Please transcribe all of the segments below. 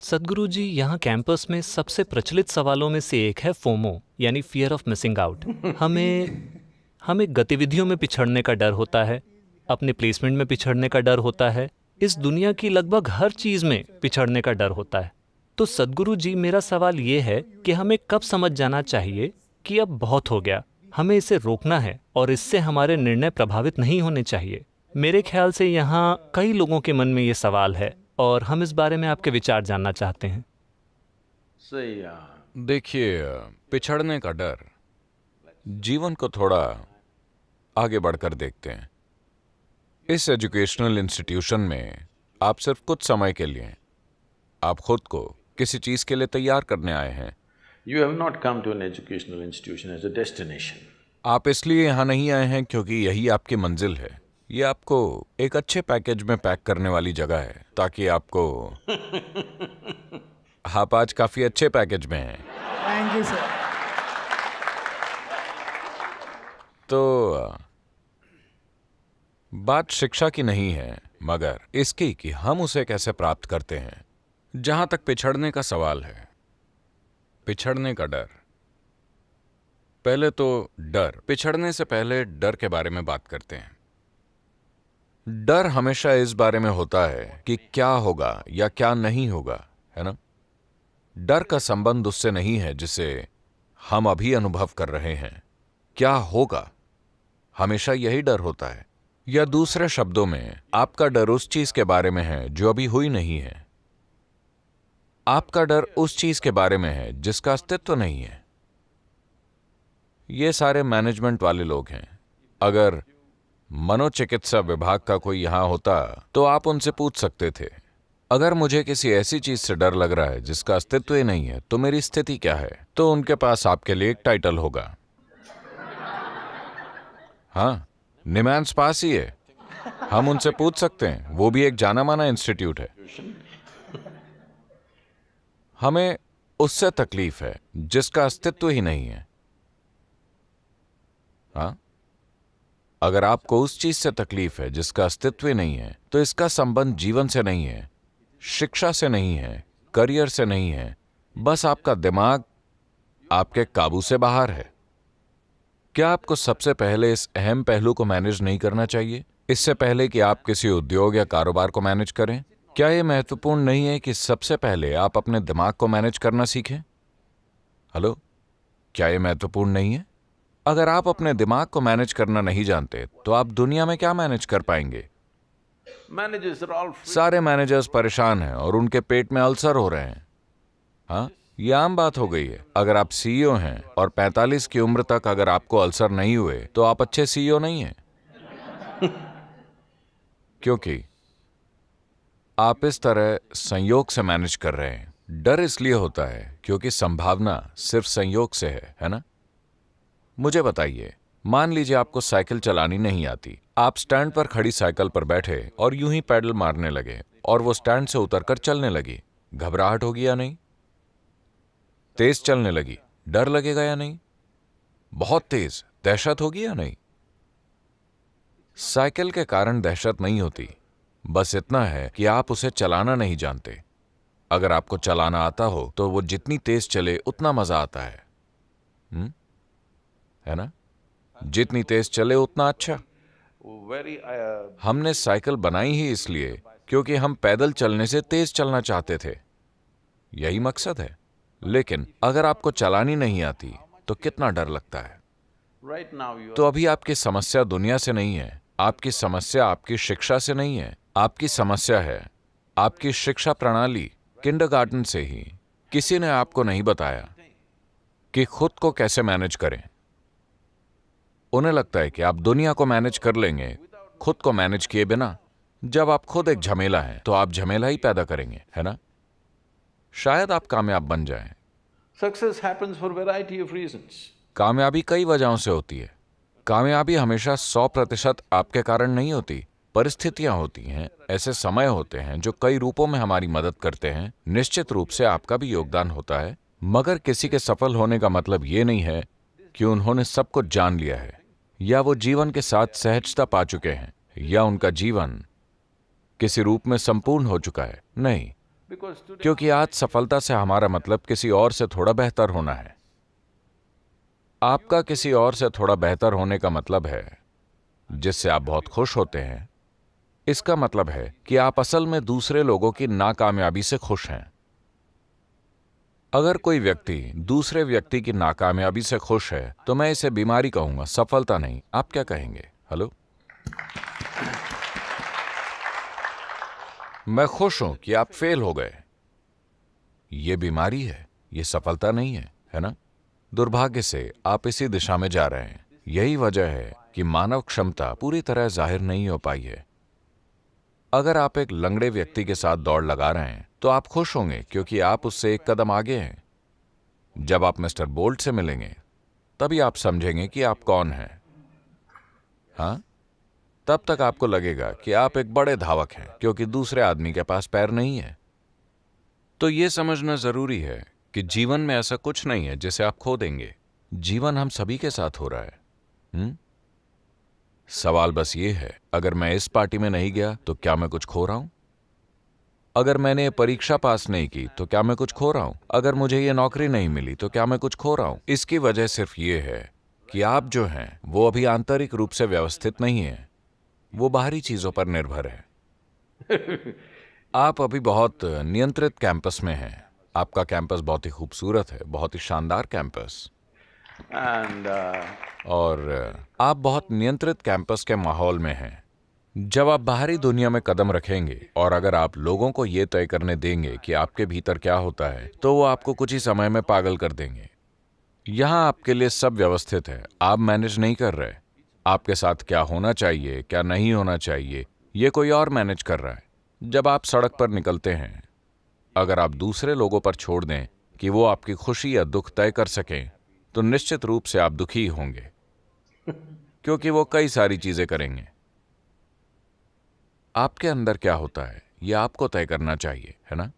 सद्गुरु जी, यहाँ कैंपस में सबसे प्रचलित सवालों में से एक है फोमो, यानी फियर ऑफ मिसिंग आउट। हमें हमें गतिविधियों में पिछड़ने का डर होता है, अपने प्लेसमेंट में पिछड़ने का डर होता है, इस दुनिया की लगभग हर चीज में पिछड़ने का डर होता है। तो सद्गुरु जी, मेरा सवाल ये है कि हमें कब समझ जाना चाहिए कि अब बहुत हो गया, हमें इसे रोकना है और इससे हमारे निर्णय प्रभावित नहीं होने चाहिए। मेरे ख्याल से यहाँ कई लोगों के मन में ये सवाल है और हम इस बारे में आपके विचार जानना चाहते हैं। सही देखिए, पिछड़ने का डर, जीवन को थोड़ा आगे बढ़कर देखते हैं। इस एजुकेशनल इंस्टीट्यूशन में आप सिर्फ कुछ समय के लिए, आप खुद को किसी चीज के लिए तैयार करने आए हैं। You have not come to an educational institution as a destination. आप इसलिए यहाँ नहीं आए हैं क्योंकि यही आपकी मंजिल है। ये आपको एक अच्छे पैकेज में पैक करने वाली जगह है ताकि आपको आप आज काफी अच्छे पैकेज में हैं। Thank you sir. तो बात शिक्षा की नहीं है, मगर इसकी कि हम उसे कैसे प्राप्त करते हैं। जहां तक पिछड़ने का सवाल है, पिछड़ने का डर, पहले तो डर, पिछड़ने से पहले डर के बारे में बात करते हैं। डर हमेशा इस बारे में होता है कि क्या होगा या क्या नहीं होगा, है ना। डर का संबंध उससे नहीं है जिसे हम अभी अनुभव कर रहे हैं। क्या होगा, हमेशा यही डर होता है। या दूसरे शब्दों में, आपका डर उस चीज के बारे में है जो अभी हुई नहीं है। आपका डर उस चीज के बारे में है जिसका अस्तित्व नहीं है। ये सारे मैनेजमेंट वाले लोग हैं। अगर मनोचिकित्सा विभाग का कोई यहां होता तो आप उनसे पूछ सकते थे, अगर मुझे किसी ऐसी चीज से डर लग रहा है जिसका अस्तित्व ही नहीं है तो मेरी स्थिति क्या है। तो उनके पास आपके लिए एक टाइटल होगा। हाँ, निमांस पास ही है, हम उनसे पूछ सकते हैं, वो भी एक जाना माना इंस्टीट्यूट है। हमें उससे तकलीफ है जिसका अस्तित्व ही नहीं है। हाँ, अगर आपको उस चीज से तकलीफ है जिसका अस्तित्व ही नहीं है तो इसका संबंध जीवन से नहीं है, शिक्षा से नहीं है, करियर से नहीं है, बस आपका दिमाग आपके काबू से बाहर है। क्या आपको सबसे पहले इस अहम पहलू को मैनेज नहीं करना चाहिए इससे पहले कि आप किसी उद्योग या कारोबार को मैनेज करें? क्या यह महत्वपूर्ण नहीं है कि सबसे पहले आप अपने दिमाग को मैनेज करना सीखें? हेलो, क्या यह महत्वपूर्ण नहीं है? अगर आप अपने दिमाग को मैनेज करना नहीं जानते तो आप दुनिया में क्या मैनेज कर पाएंगे? Managers are all free. सारे मैनेजर्स परेशान हैं और उनके पेट में अल्सर हो रहे हैं। हाँ, ये आम बात हो गई है। अगर आप सीईओ हैं और 45 की उम्र तक अगर आपको अल्सर नहीं हुए तो आप अच्छे सीईओ नहीं हैं। क्योंकि आप इस तरह संयोग से मैनेज कर रहे हैं। डर इसलिए होता है क्योंकि संभावना सिर्फ संयोग से है ना। मुझे बताइए, मान लीजिए आपको साइकिल चलानी नहीं आती। आप स्टैंड पर खड़ी साइकिल पर बैठे और यूं ही पैडल मारने लगे और वो स्टैंड से उतरकर चलने लगी। घबराहट होगी या नहीं? तेज चलने लगी, डर लगेगा या नहीं? बहुत तेज, दहशत होगी या नहीं? साइकिल के कारण दहशत नहीं होती, बस इतना है कि आप उसे चलाना नहीं जानते। अगर आपको चलाना आता हो तो वो जितनी तेज चले उतना मजा आता है, है ना। जितनी तेज चले उतना अच्छा। Very, हमने साइकिल बनाई ही इसलिए क्योंकि हम पैदल चलने से तेज चलना चाहते थे, यही मकसद है। लेकिन अगर आपको चलानी नहीं आती तो कितना डर लगता है। right now you तो अभी आपकी समस्या दुनिया से नहीं है, आपकी समस्या आपकी शिक्षा से नहीं है, आपकी समस्या है आपकी शिक्षा प्रणाली। किंडरगार्टन से ही किसी ने आपको नहीं बताया कि खुद को कैसे मैनेज करें। उन्हें लगता है कि आप दुनिया को मैनेज कर लेंगे खुद को मैनेज किए बिना। जब आप खुद एक झमेला हैं तो आप झमेला ही पैदा करेंगे, है ना। शायद आप कामयाब बन जाएं। Success happens for variety of reasons. कामयाबी कई वजहों से होती है। कामयाबी हमेशा 100% आपके कारण नहीं होती। परिस्थितियां होती हैं, ऐसे समय होते हैं जो कई रूपों में हमारी मदद करते हैं। निश्चित रूप से आपका भी योगदान होता है, मगर किसी के सफल होने का मतलब ये नहीं है कि उन्होंने सब कुछ जान लिया है या वो जीवन के साथ सहजता पा चुके हैं या उनका जीवन किसी रूप में संपूर्ण हो चुका है। नहीं, Because today क्योंकि आज सफलता से हमारा मतलब किसी और से थोड़ा बेहतर होना है। आपका किसी और से थोड़ा बेहतर होने का मतलब है जिससे आप बहुत खुश होते हैं। इसका मतलब है कि आप असल में दूसरे लोगों की नाकामयाबी से खुश हैं। अगर कोई व्यक्ति दूसरे व्यक्ति की नाकामयाबी से खुश है तो मैं इसे बीमारी कहूंगा, सफलता नहीं। आप क्या कहेंगे? हेलो, मैं खुश हूं कि आप फेल हो गए। यह बीमारी है, यह सफलता नहीं है, है ना? दुर्भाग्य से आप इसी दिशा में जा रहे हैं। यही वजह है कि मानव क्षमता पूरी तरह जाहिर नहीं हो पाई है। अगर आप एक लंगड़े व्यक्ति के साथ दौड़ लगा रहे हैं तो आप खुश होंगे क्योंकि आप उससे एक कदम आगे हैं। जब आप मिस्टर बोल्ट से मिलेंगे तभी आप समझेंगे कि आप कौन हैं। हाँ, तब तक आपको लगेगा कि आप एक बड़े धावक हैं क्योंकि दूसरे आदमी के पास पैर नहीं है। तो यह समझना जरूरी है कि जीवन में ऐसा कुछ नहीं है जिसे आप खो देंगे। जीवन हम सभी के साथ हो रहा है। सवाल बस ये है, अगर मैं इस पार्टी में नहीं गया तो क्या मैं कुछ खो रहा हूं? अगर मैंने ये परीक्षा पास नहीं की तो क्या मैं कुछ खो रहा हूं? अगर मुझे ये नौकरी नहीं मिली तो क्या मैं कुछ खो रहा हूं? इसकी वजह सिर्फ ये है कि आप जो हैं वो अभी आंतरिक रूप से व्यवस्थित नहीं है, वो बाहरी चीजों पर निर्भर है। आप अभी बहुत नियंत्रित कैंपस में हैं। आपका कैंपस बहुत ही खूबसूरत है, बहुत ही शानदार कैंपस। and और आप बहुत नियंत्रित कैंपस के माहौल में हैं। जब आप बाहरी दुनिया में कदम रखेंगे और अगर आप लोगों को यह तय करने देंगे कि आपके भीतर क्या होता है तो वो आपको कुछ ही समय में पागल कर देंगे। यहां आपके लिए सब व्यवस्थित है, आप मैनेज नहीं कर रहे। आपके साथ क्या होना चाहिए, क्या नहीं होना चाहिए, ये कोई और मैनेज कर रहा है। जब आप सड़क पर निकलते हैं, अगर आप दूसरे लोगों पर छोड़ दें कि वो आपकी खुशी या दुख तय कर सकें तो निश्चित रूप से आप दुखी होंगे क्योंकि वो कई सारी चीजें करेंगे। आपके अंदर क्या होता है यह आपको तय करना चाहिए, है ना?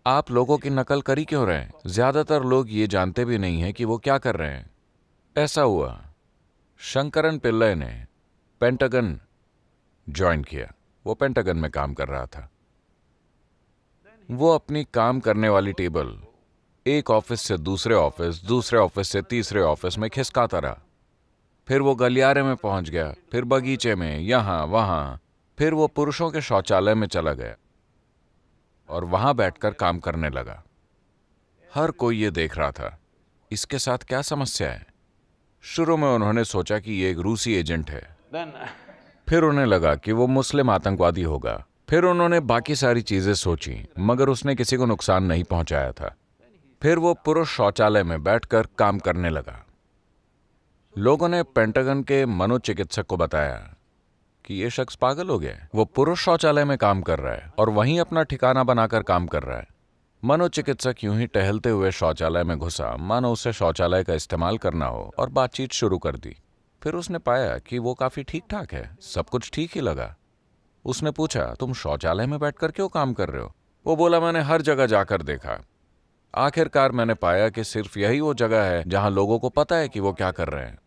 आप लोगों की नकल कर ही क्यों रहे हैं? ज्यादातर लोग ये जानते भी नहीं हैं कि वो क्या कर रहे हैं। ऐसा हुआ, शंकरन पिल्लई ने पेंटागन ज्वाइन किया। वो पेंटागन में काम कर रहा था। वो अपनी काम करने वाली टेबल एक ऑफिस से दूसरे ऑफिस, दूसरे ऑफिस से तीसरे ऑफिस में खिसकाता रहा। फिर वो गलियारे में पहुंच गया, फिर बगीचे में, यहां वहां, फिर वो पुरुषों के शौचालय में चला गया और वहां बैठकर काम करने लगा। हर कोई ये देख रहा था, इसके साथ क्या समस्या है। शुरू में उन्होंने सोचा कि ये एक रूसी एजेंट है, then फिर उन्हें लगा कि वो मुस्लिम आतंकवादी होगा। फिर उन्होंने बाकी सारी चीजें सोची मगर उसने किसी को नुकसान नहीं पहुंचाया था। फिर वो पुरुष शौचालय में बैठकर काम करने लगा। लोगों ने पेंटागन के मनोचिकित्सक को बताया कि ये शख्स पागल हो गया है। वो पुरुष शौचालय में काम कर रहा है और वहीं अपना ठिकाना बनाकर काम कर रहा है। मनोचिकित्सक यूं ही टहलते हुए शौचालय में घुसा मानो उसे शौचालय का इस्तेमाल करना हो और बातचीत शुरू कर दी। फिर उसने पाया कि वो काफी ठीक ठाक है, सब कुछ ठीक ही लगा। उसने पूछा, तुम शौचालय में बैठकर क्यों काम कर रहे हो? वो बोला, मैंने हर जगह जाकर देखा, आखिरकार मैंने पाया कि सिर्फ यही वो जगह है जहां लोगों को पता है कि वो क्या कर रहे हैं।